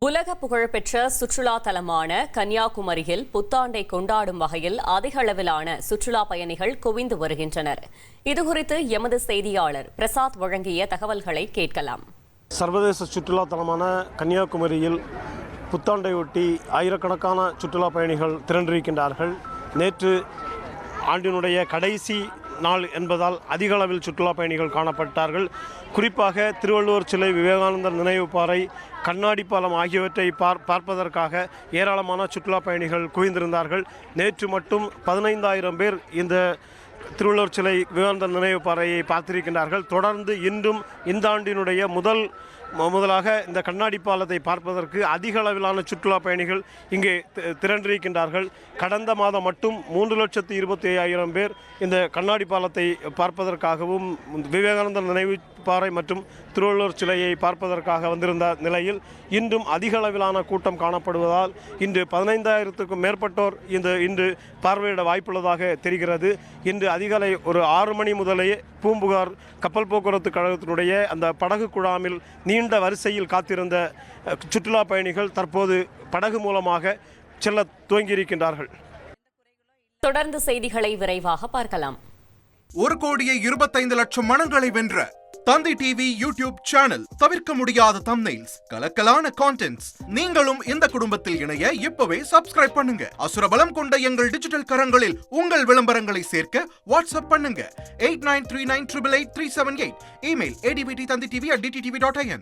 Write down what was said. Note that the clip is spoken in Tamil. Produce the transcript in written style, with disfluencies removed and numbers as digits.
உலக புகழ்பெற்ற சுற்றுலா தலமான கன்னியாகுமரியில் புத்தாண்டை கொண்டாடும் வகையில் அதிக அளவிலான சுற்றுலா பயணிகள் குவிந்து வருகின்றனர். இதுகுறித்து எமது செய்தியாளர் பிரசாத் வழங்கிய தகவல்களை கேட்கலாம். சர்வதேச சுற்றுலா தலமான கன்னியாகுமரியில் புத்தாண்டையொட்டி ஆயிரக்கணக்கான சுற்றுலா பயணிகள் திரண்டிருக்கின்றார்கள். நேற்று ஆண்டினுடைய கடைசி நாள் என்பதால் அதிக அளவில் சுற்றுலா பயணிகள் காணப்பட்டார்கள். குறிப்பாக திருவள்ளுவர் சிலை, விவேகானந்தர் நினைவு பாறை, கண்ணாடி பாலம் ஆகியவற்றை பார்ப்பதற்காக ஏராளமான சுற்றுலா பயணிகள் குவிந்திருந்தார்கள். நேற்று மட்டும் 15,000 பேர் இந்த திருவள்ளுவர் சிலை, விவேகானந்தர் நினைவு பாறையை பார்த்திருக்கின்றார்கள். தொடர்ந்து இன்றும் இந்த ஆண்டினுடைய முதலாக இந்த கண்ணாடி பாலத்தை பார்ப்பதற்கு அதிக அளவிலான சுற்றுலா பயணிகள் இங்கே திரண்டிருக்கின்றார்கள். கடந்த மாதம் மட்டும் 3,25,000 பேர் இந்த கண்ணாடி பாலத்தை பார்ப்பதற்காகவும் விவேகானந்தர் நினைவு பாறை மற்றும் திருவள்ளுவர் சிலையை பார்ப்பதற்காக வந்திருந்த நிலையில் இன்றும் அதிக அளவிலான கூட்டம் காணப்படுவதால் இன்று 15,000க்கும் மேற்பட்டோர் இன்று பார்வையிட வாய்ப்புள்ளதாக தெரிகிறது. இன்று அதிகாலை ஒரு 6 மணி முதலே பூம்புகார் கப்பல் போக்குவரத்து கழகத்தினுடைய அந்த படகு குழாமில் நீண்ட வரிசையில் காத்திருந்த சுற்றுலா பயணிகள் தற்போது படகு மூலமாக செல்ல துவங்கியிருக்கின்றார்கள். தொடர்ந்து செய்திகளை விரைவாக பார்க்கலாம். 1,25,00,000 மனங்களை வென்ற தந்தி டிவி யூடியூப் சேனல். தவிர்க்க முடியாத தம்ப்நெயில்ஸ், கலக்கலான கான்டென்ட்ஸ். நீங்களும் இந்த குடும்பத்தில் இணைய இப்பவே சப்ஸ்கிரைப் பண்ணுங்க. அசுரபலம் கொண்ட எங்கள் டிஜிட்டல் கரங்களில் உங்கள் விளம்பரங்களை சேர்க்க வாட்ஸ்அப் பண்ணுங்க. 8939888378. Email advttanditv@dttv.in.